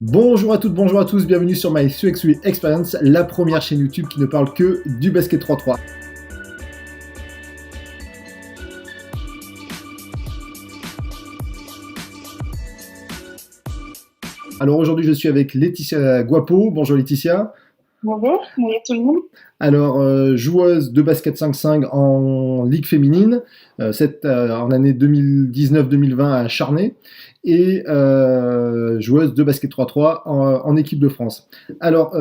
Bonjour à toutes, bonjour à tous, bienvenue sur My UX Experience, la première chaîne YouTube qui ne parle que du basket 3-3. Alors aujourd'hui je suis avec Laetitia Guapo. Bonjour Laetitia. Bonjour, bonjour tout le monde. Alors, joueuse de basket 5-5 en Ligue féminine, en année 2019-2020 à Charnay, et joueuse de basket 3-3 en équipe de France. Alors,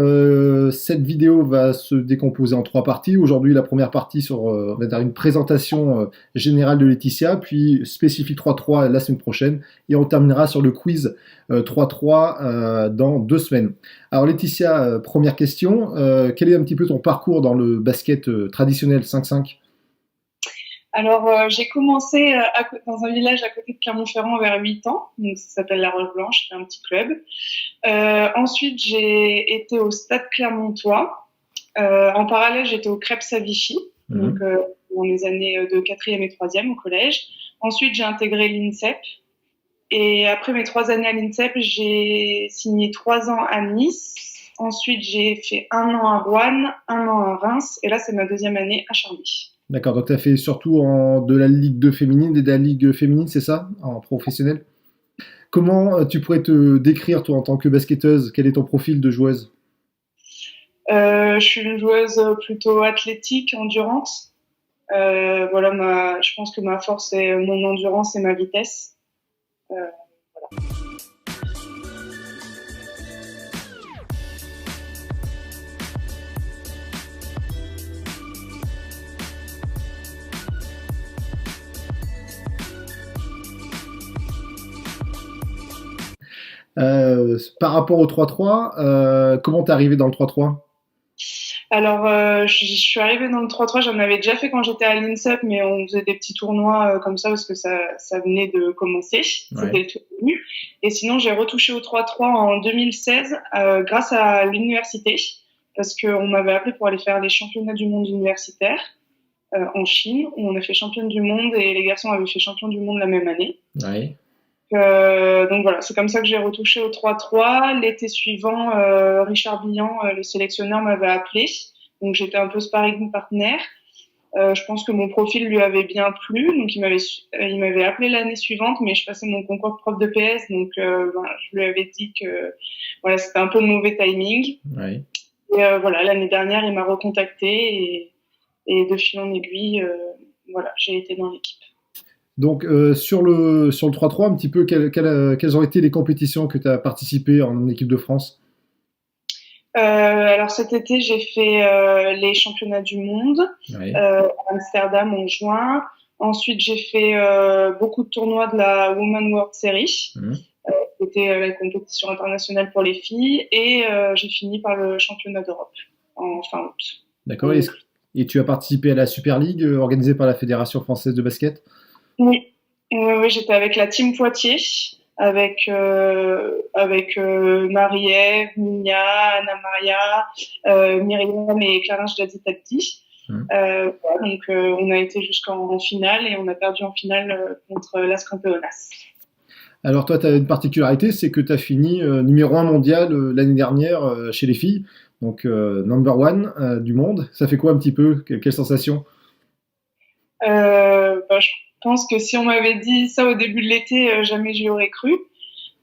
cette vidéo va se décomposer en trois parties. Aujourd'hui, la première partie sur on va dire une présentation générale de Laetitia, puis spécifique 3-3 la semaine prochaine, et on terminera sur le quiz 3-3 dans 2 semaines. Alors Laetitia, première question, quel est un petit peu ton parcours dans le basket traditionnel 5-5? Alors, j'ai commencé dans un village à côté de Clermont-Ferrand vers 8 ans, donc ça s'appelle La Roche-Blanche, c'est un petit club. Ensuite, j'ai été au Stade Clermontois. En parallèle, j'étais au Crêpes à Vichy, donc dans les années de 4e et 3e au collège. Ensuite, j'ai intégré l'INSEP. Et après mes 3 années à l'INSEP, j'ai signé 3 ans à Nice. Ensuite, j'ai fait 1 an à Roanne, 1 an à Reims, et là, c'est ma 2e année à Charny. D'accord, donc tu as fait surtout de la Ligue 2 féminine et de la Ligue féminine, c'est ça, en professionnel? Comment tu pourrais te décrire, toi, en tant que basketteuse? Quel est ton profil de joueuse? Je suis une joueuse plutôt athlétique, endurance. Voilà, je pense que ma force c'est mon endurance et ma vitesse. Euh, Par rapport au 3-3, comment t'es arrivé dans le 3-3? Alors, je suis arrivée dans le 3-3. J'en avais déjà fait quand j'étais à l'INSEP, mais on faisait des petits tournois comme ça parce que ça venait de commencer. C'était Ouais. le tout début. Et sinon, j'ai retouché au 3-3 en 2016 grâce à l'université parce qu'on m'avait appelé pour aller faire les championnats du monde universitaire en Chine où on a fait championne du monde et les garçons avaient fait champion du monde la même année. Ouais. Donc voilà, c'est comme ça que j'ai retouché au 3-3. L'été suivant, Richard Billan, le sélectionneur, m'avait appelé. Donc j'étais un peu sparring partner. Je pense que mon profil lui avait bien plu, donc il m'avait appelé l'année suivante, mais je passais mon concours de prof de PS, donc je lui avais dit que voilà, c'était un peu le mauvais timing. Ouais. Et voilà, l'année dernière, il m'a recontacté et de fil en aiguille, voilà, j'ai été dans l'équipe. Donc sur le 3-3, un petit peu, quelles ont été les compétitions que tu as participé en équipe de France? Alors cet été, j'ai fait les championnats du monde Ouais. à Amsterdam en juin. Ensuite, j'ai fait beaucoup de tournois de la Women's World Series, Mhm. c'était la compétition internationale pour les filles, et j'ai fini par le championnat d'Europe en fin août. D'accord. Donc, Et tu as participé à la Super League organisée par la Fédération française de basket? oui, oui, j'étais avec la team Poitiers, avec Marie-Ève, Mia, Anna Maria, Myriam et Clarence Jadzi-Tabdi. Mhm. Voilà, donc on a été jusqu'en finale et on a perdu en finale contre Las Campeonas. Alors toi, tu as une particularité, c'est que tu as fini numéro 1 mondial l'année dernière chez les filles, donc number one du monde. Ça fait quoi un petit peu? Quelle sensation? Je pense que si on m'avait dit ça au début de l'été, jamais j'y aurais cru.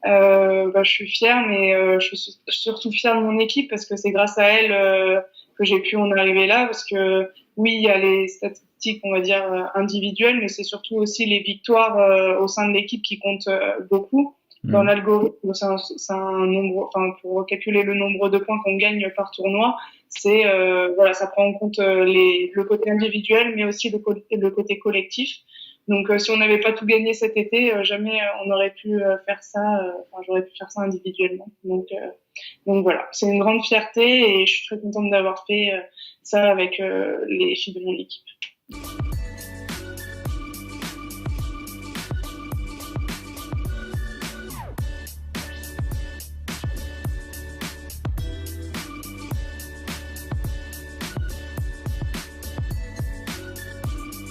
Je suis fière, mais je suis surtout fière de mon équipe parce que c'est grâce à elle que j'ai pu en arriver là. Parce que oui, il y a les statistiques, on va dire individuelles, mais c'est surtout aussi les victoires au sein de l'équipe qui comptent beaucoup. Dans Mhm. l'algorithme, c'est un nombre, enfin pour calculer le nombre de points qu'on gagne par tournoi, c'est voilà, ça prend en compte le côté individuel, mais aussi le côté collectif. Donc, si on n'avait pas tout gagné cet été, jamais on aurait pu faire ça. Enfin, j'aurais pu faire ça individuellement. Donc voilà, c'est une grande fierté et je suis très contente d'avoir fait ça avec les filles de mon équipe.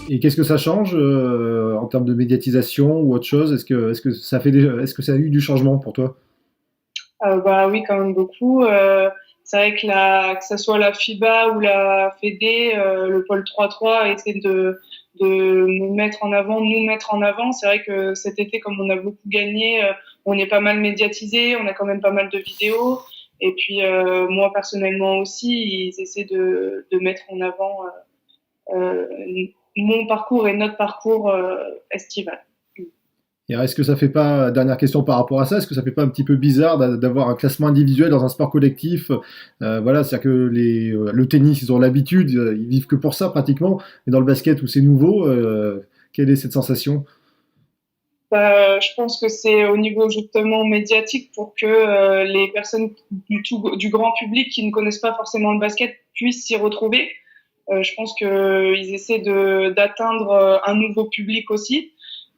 Et qu'est-ce que ça change en termes de médiatisation ou autre chose? Est-ce que ça a eu du changement pour toi? Bah oui, quand même beaucoup. C'est vrai que ça soit la FIBA ou la Fédé, le pôle 3-3 essaie de nous mettre en avant, nous mettre en avant. C'est vrai que cet été, comme on a beaucoup gagné, on est pas mal médiatisé, on a quand même pas mal de vidéos. Et puis moi personnellement aussi, ils essaient de mettre en avant euh, mon parcours et notre parcours estival. Et alors, est-ce que ça fait pas, dernière question par rapport à ça, est-ce que ça fait pas un petit peu bizarre d'avoir un classement individuel dans un sport collectif? Voilà, c'est-à-dire que le tennis, ils ont l'habitude, ils vivent que pour ça pratiquement, mais dans le basket où c'est nouveau, quelle est cette sensation? Je pense que c'est au niveau justement médiatique pour que les personnes du grand public qui ne connaissent pas forcément le basket puissent s'y retrouver. Je pense qu'ils essaient d'atteindre un nouveau public aussi.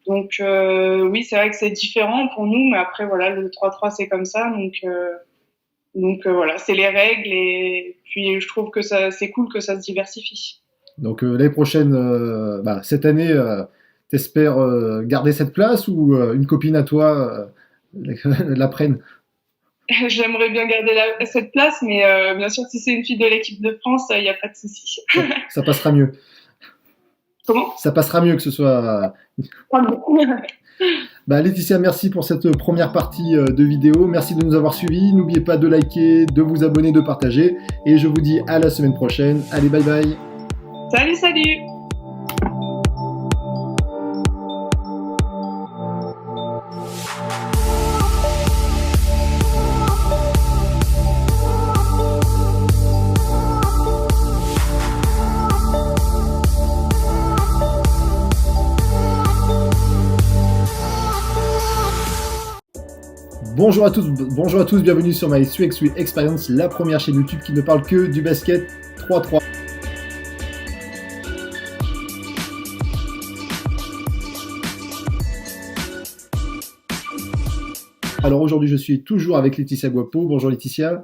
Donc oui, c'est vrai que c'est différent pour nous, mais après voilà, le 3-3 c'est comme ça, voilà, c'est les règles et puis je trouve que ça c'est cool que ça se diversifie. Donc l'année prochaine, bah, cette année, t'espères garder cette place ou une copine à toi la prenne? J'aimerais bien garder cette place, mais bien sûr si c'est une fille de l'équipe de France, il n'y a pas de souci. Ça passera mieux. Comment? Ça passera mieux que ce soit. Bah, Laetitia, merci pour cette première partie de vidéo. Merci de nous avoir suivis. N'oubliez pas de liker, de vous abonner, de partager. Et je vous dis à la semaine prochaine. Allez, bye bye. Salut, salut! Bonjour à tous, bienvenue sur My 3x3 Experience, la première chaîne YouTube qui ne parle que du basket 3-3. Alors aujourd'hui, je suis toujours avec Laetitia Guapo. Bonjour Laetitia.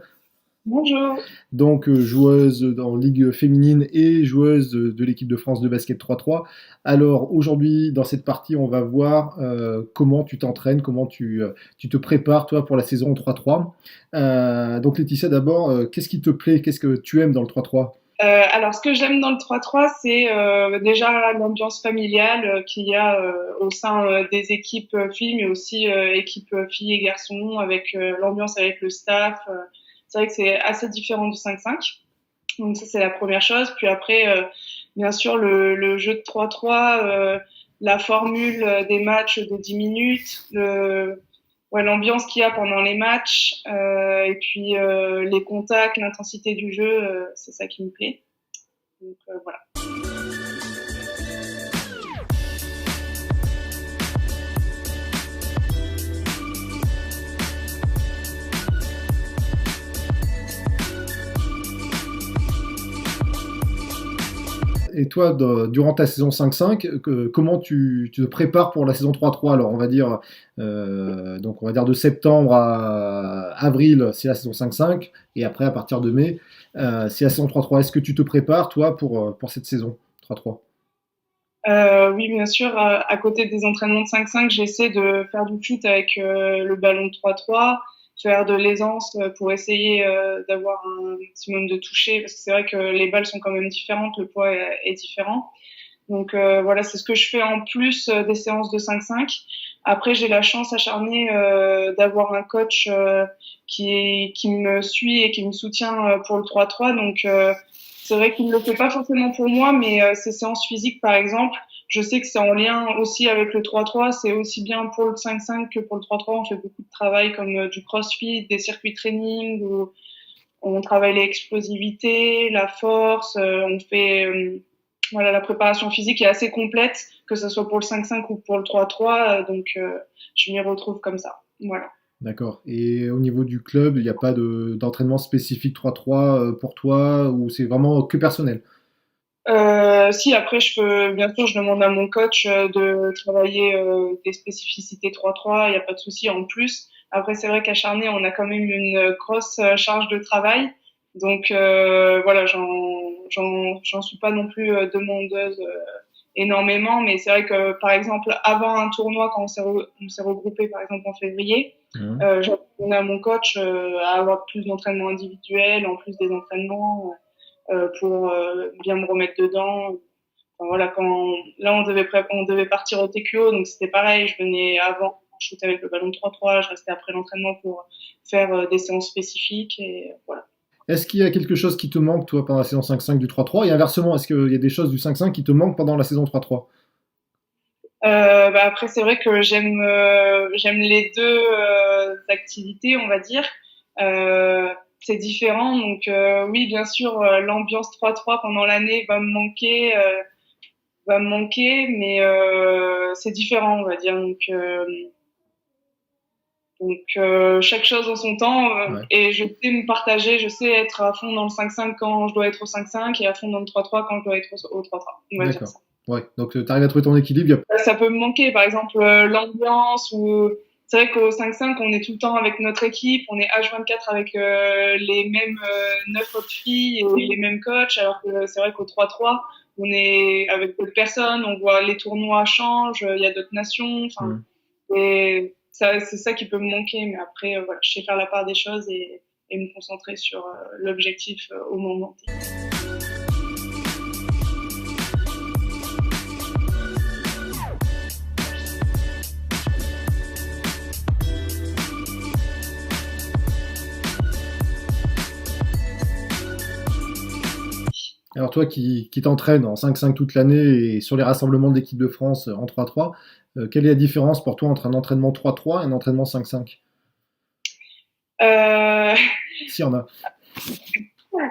Bonjour! Donc joueuse en Ligue féminine et joueuse de l'équipe de France de basket 3-3. Alors aujourd'hui, dans cette partie, on va voir comment tu t'entraînes, comment tu te prépares toi pour la saison 3-3. Donc Laetitia, d'abord, qu'est-ce qui te plaît, qu'est-ce que tu aimes dans le 3-3? Alors, ce que j'aime dans le 3-3, c'est déjà l'ambiance familiale qu'il y a au sein des équipes filles, mais aussi équipes filles et garçons, avec l'ambiance avec le staff. C'est vrai que c'est assez différent du 5-5. Donc ça, c'est la première chose. Puis après, bien sûr, le jeu de 3-3, la formule des matchs de 10 minutes, ouais, l'ambiance qu'il y a pendant les matchs, et puis les contacts, l'intensité du jeu, c'est ça qui me plaît. Donc voilà. Et toi, durant ta saison 5-5, comment tu te prépares pour la saison 3-3? Alors, donc on va dire de septembre à avril, c'est la saison 5-5, et après, à partir de mai, c'est la saison 3-3. Est-ce que tu te prépares, toi, pour cette saison 3-3? Oui, bien sûr. À côté des entraînements de 5-5, j'essaie de faire du foot avec le ballon de 3-3, faire de l'aisance pour essayer d'avoir un maximum de toucher, parce que c'est vrai que les balles sont quand même différentes, le poids est différent. Donc voilà, c'est ce que je fais en plus des séances de 5-5. Après, j'ai la chance acharnée d'avoir un coach qui me suit et qui me soutient pour le 3-3. Donc c'est vrai qu'il ne le fait pas forcément pour moi, mais ces séances physiques, par exemple, je sais que c'est en lien aussi avec le 3-3. C'est aussi bien pour le 5-5 que pour le 3-3. On fait beaucoup de travail comme du crossfit, des circuits training, où on travaille l'explosivité, la force. On fait voilà, la préparation physique est assez complète, que ce soit pour le 5-5 ou pour le 3-3. Donc je m'y retrouve comme ça. Voilà. D'accord. Et au niveau du club, il n'y a pas d'entraînement spécifique 3-3 pour toi, ou c'est vraiment que personnel? Si après bien sûr je demande à mon coach de travailler des spécificités 3-3, il n'y a pas de souci en plus. Après c'est vrai qu'à Charnay on a quand même une grosse charge de travail, donc voilà j'en suis pas non plus demandeuse énormément, mais c'est vrai que par exemple avant un tournoi, quand on s'est regroupé par exemple en février, j'ai demandé à mon coach à avoir plus d'entraînement individuel en plus des entraînements pour bien me remettre dedans. Enfin, voilà, là on devait partir au TQO, donc c'était pareil, je venais avant, je shootais avec le ballon de 3-3, je restais après l'entraînement pour faire des séances spécifiques et voilà. Est-ce qu'il y a quelque chose qui te manque, toi, pendant la saison 5-5 du 3-3? Et inversement, est-ce qu'il y a des choses du 5-5 qui te manquent pendant la saison 3-3? Après c'est vrai que j'aime les deux activités, on va dire. C'est différent, donc oui, bien sûr, l'ambiance 3-3 pendant l'année va me manquer, mais c'est différent, on va dire. Donc chaque chose en son temps, Ouais. et je sais me partager, je sais être à fond dans le 5-5 quand je dois être au 5-5 et à fond dans le 3-3 quand je dois être au 3-3. On va dire D'accord. ça. Ouais. Donc, tu arrives à trouver ton équilibre. Ça peut me manquer, par exemple, l'ambiance ou c'est vrai qu'au 5-5, on est tout le temps avec notre équipe, on est H24 avec les mêmes 9 autres filles et les mêmes coachs, alors que c'est vrai qu'au 3-3, on est avec d'autres personnes, on voit les tournois changent, il y a d'autres nations, enfin, et ça, c'est ça qui peut me manquer, mais après, voilà, je sais faire la part des choses et me concentrer sur l'objectif au moment T. Alors toi qui t'entraînes en 5-5 toute l'année et sur les rassemblements de l'équipe de France en 3-3, quelle est la différence pour toi entre un entraînement 3-3 et un entraînement 5-5? Euh, S'il y en a.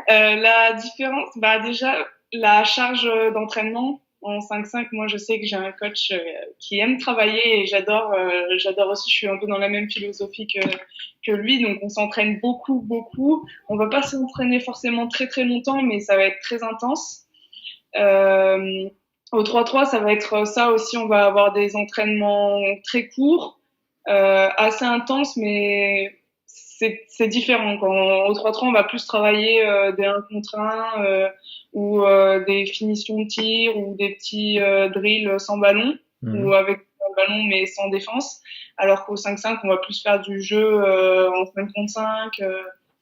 La différence, bah déjà, la charge d'entraînement en 5-5, moi je sais que j'ai un coach qui aime travailler et j'adore aussi, je suis un peu dans la même philosophie que lui, donc on s'entraîne beaucoup, beaucoup. On va pas s'entraîner forcément très très longtemps, mais ça va être très intense. Euh, Au 3-3, ça va être ça aussi, on va avoir des entraînements très courts, assez intenses, mais c'est différent. Au 3-3, on va plus travailler des 1 contre 1 ou des finitions de tir ou des petits drills sans ballon ou avec un ballon mais sans défense. Alors qu'au 5-5, on va plus faire du jeu en 5 contre 5.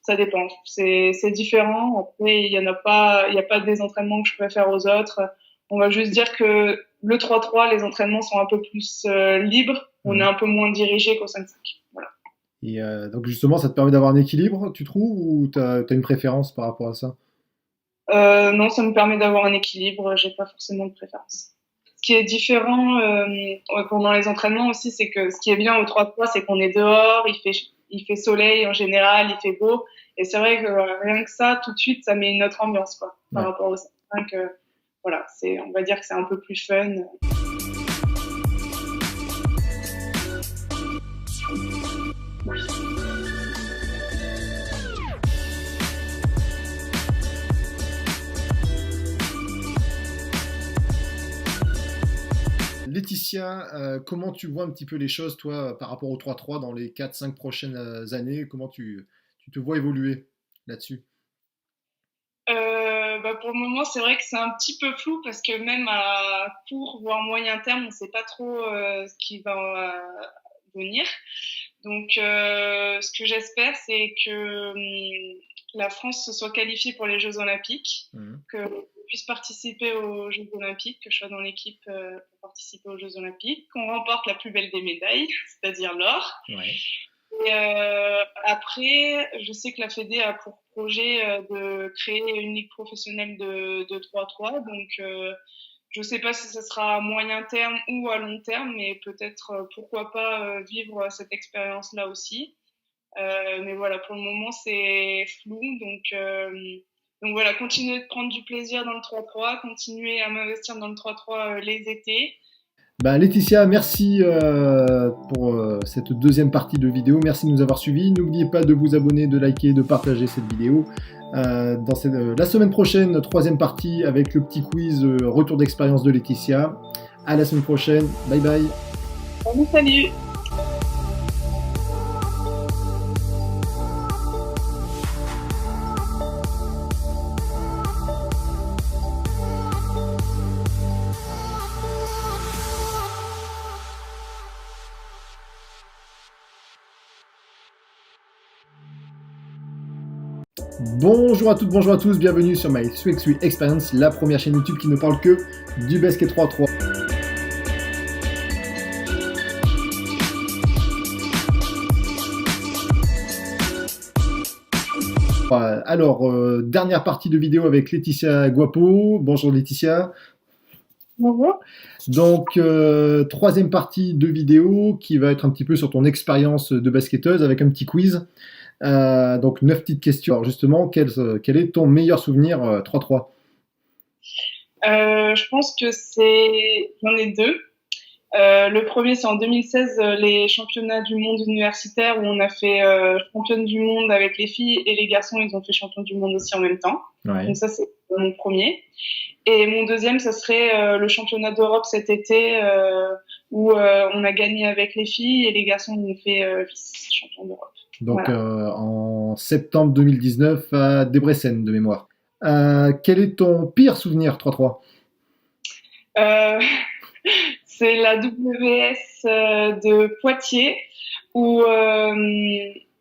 Ça dépend. C'est différent. Après, il y a pas des entraînements que je préfère aux autres. On va juste dire que le 3-3, les entraînements sont un peu plus libres. On est un peu moins dirigé qu'au 5-5. Voilà. Et donc justement, ça te permet d'avoir un équilibre, tu trouves, ou t'as une préférence par rapport à ça? Non, ça me permet d'avoir un équilibre. J'ai pas forcément de préférence. Ce qui est différent pendant les entraînements aussi, c'est que ce qui est bien au 3-3, c'est qu'on est dehors, il fait soleil en général, il fait beau. Et c'est vrai que rien que ça, tout de suite, ça met une autre ambiance quoi, par Ouais. rapport au 5. Voilà, on va dire que c'est un peu plus fun. Laetitia, comment tu vois un petit peu les choses, toi, par rapport au 3-3 dans les 4-5 prochaines années? Comment tu te vois évoluer là-dessus? Pour le moment, c'est vrai que c'est un petit peu flou parce que même à court voire moyen terme, on ne sait pas trop ce qui va venir. Donc, ce que j'espère, c'est que la France se soit qualifiée pour les Jeux Olympiques, que je puisse participer aux Jeux Olympiques, que je sois dans l'équipe pour participer aux Jeux Olympiques, qu'on remporte la plus belle des médailles, c'est-à-dire l'or. Ouais. Et après, je sais que la Fédé a pour projet de créer une ligue professionnelle de 3-3. Donc, je ne sais pas si ce sera à moyen terme ou à long terme, mais peut-être, pourquoi pas vivre cette expérience-là aussi. Mais voilà, pour le moment, c'est flou. Donc voilà, continuer de prendre du plaisir dans le 3-3, continuer à m'investir dans le 3-3 les étés. Bah, Laetitia, merci pour cette deuxième partie de vidéo. Merci de nous avoir suivis. N'oubliez pas de vous abonner, de liker, de partager cette vidéo. La semaine prochaine, troisième partie avec le petit quiz retour d'expérience de Laetitia. À la semaine prochaine. Bye bye. Salut. Bonjour à toutes, bonjour à tous, bienvenue sur My Sweet Sweet Experience, la première chaîne YouTube qui ne parle que du basket 3-3. Alors, dernière partie de vidéo avec Laetitia Guapo. Bonjour Laetitia. Bonjour. Donc, troisième partie de vidéo qui va être un petit peu sur ton expérience de basketteuse avec un petit quiz. Donc, 9 petites questions. Alors, justement, quel est ton meilleur souvenir 3-3? Je pense que j'en ai deux. Le premier, c'est en 2016, les championnats du monde universitaire où on a fait championne du monde avec les filles et les garçons, ils ont fait champion du monde aussi en même temps. Ouais. Donc ça, c'est mon premier. Et mon deuxième, ça serait le championnat d'Europe cet été où on a gagné avec les filles et les garçons ont fait vice-champion d'Europe. Donc, Voilà. en septembre 2019 à Debrecen, de mémoire. Quel est ton pire souvenir 3-3? Euh, c'est la WS de Poitiers où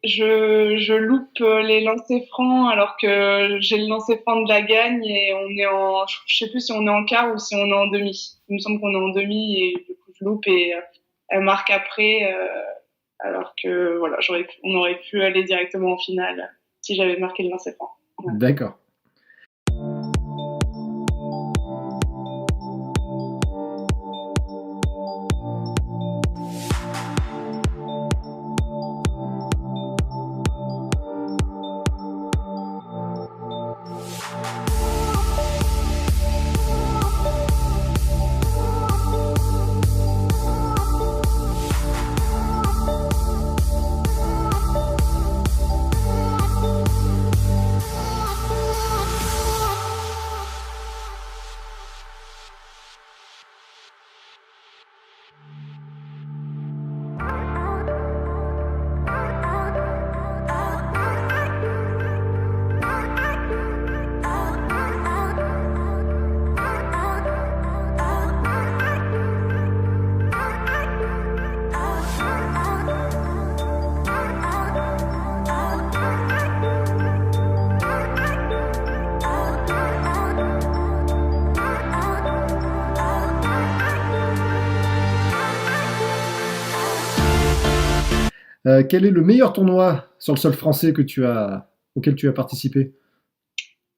je loupe les lancers francs alors que j'ai le lancer franc de la gagne et je sais plus si on est en quart ou si on est en demi. Il me semble qu'on est en demi et du coup je loupe et elle marque après alors que voilà, on aurait pu aller directement en finale si j'avais marqué le lancer franc. Voilà. D'accord. Quel est le meilleur tournoi sur le sol français auquel tu as participé?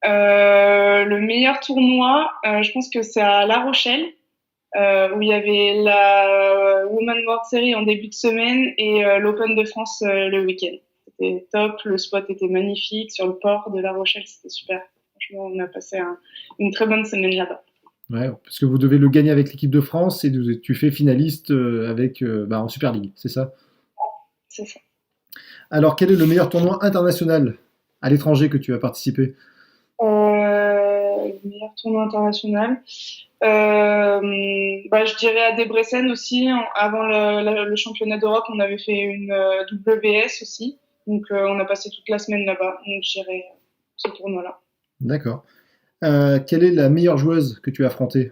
Le meilleur tournoi, je pense que c'est à La Rochelle, où il y avait la Women's World Series en début de semaine et l'Open de France le week-end. C'était top, le spot était magnifique sur le port de La Rochelle, c'était super. Franchement, on a passé une très bonne semaine là-bas. Ouais, parce que vous devez le gagner avec l'équipe de France et tu fais finaliste en Super League, c'est ça? C'est ça. Alors, quel est le meilleur tournoi international à l'étranger que tu as participé? Le meilleur tournoi international. Je dirais à Debrecen aussi. Avant le championnat d'Europe, on avait fait une WS aussi. Donc, on a passé toute la semaine là-bas. Donc, je dirais ce tournoi-là. D'accord. Quelle est la meilleure joueuse que tu as affrontée?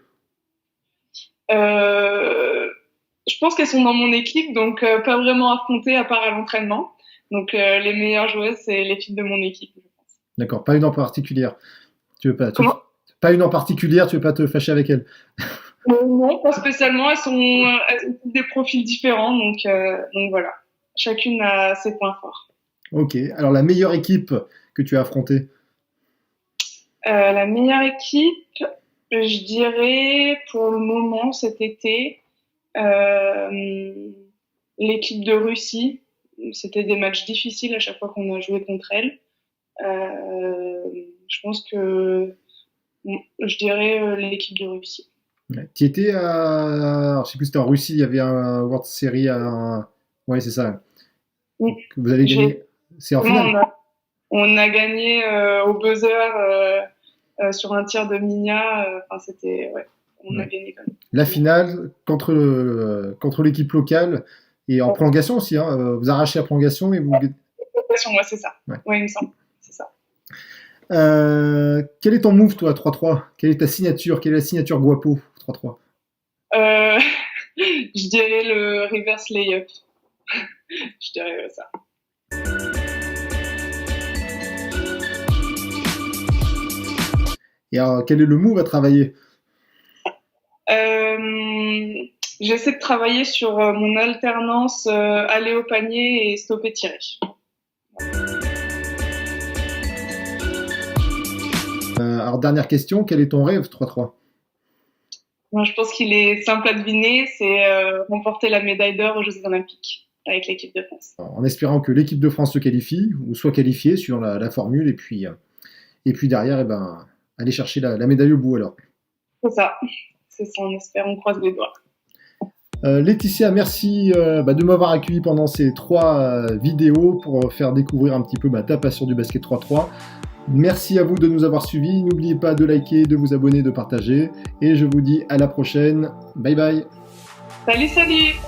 Je pense qu'elles sont dans mon équipe, donc pas vraiment affrontées à part à l'entraînement. Donc, les meilleures joueuses, c'est les filles de mon équipe, je pense. D'accord, pas une en particulière. Tu veux pas, Comment? pas une en particulière, tu veux pas te fâcher avec elle? Non, pas spécialement. Elles ont toutes des profils différents, donc voilà. Chacune a ses points forts. Ok. Alors, la meilleure équipe que tu as affrontée? La meilleure équipe, je dirais pour le moment cet été, l'équipe de Russie. C'était des matchs difficiles à chaque fois qu'on a joué contre elle. Je pense que je dirais l'équipe de Russie. Ouais. Tu étais alors, je sais plus, c'était en Russie, il y avait un World Series Ouais, c'est ça. Oui. Vous avez gagné. C'est en finale. On a gagné au buzzer sur un tir de Minya. C'était, ouais, on a gagné quand même. La finale contre l'équipe locale et en prolongation aussi. Hein, vous arrachez la prolongation et vous. Prolongation, ouais, c'est ça. Ouais, il me semble. C'est ça. Quel est ton move, toi, 3-3? Quelle est ta signature? Quelle est la signature Guapo 3-3? Je dirais le reverse layup. Je dirais ça. Et alors, quel est le move à travailler? J'essaie de travailler sur mon alternance aller au panier et stopper tirer. Alors, dernière question, quel est ton rêve 3-3? Moi, je pense qu'il est simple à deviner, c'est remporter la médaille d'or aux Jeux Olympiques avec l'équipe de France. En espérant que l'équipe de France se qualifie, ou soit qualifiée suivant la formule, et puis derrière, aller chercher la médaille au bout alors. C'est ça, on espère, on croise les doigts. Laetitia, merci de m'avoir accueilli pendant ces 3 vidéos pour faire découvrir un petit peu ta passion du basket 3-3. Merci à vous de nous avoir suivis. N'oubliez pas de liker, de vous abonner, de partager. Et je vous dis à la prochaine. Bye bye. Salut, salut!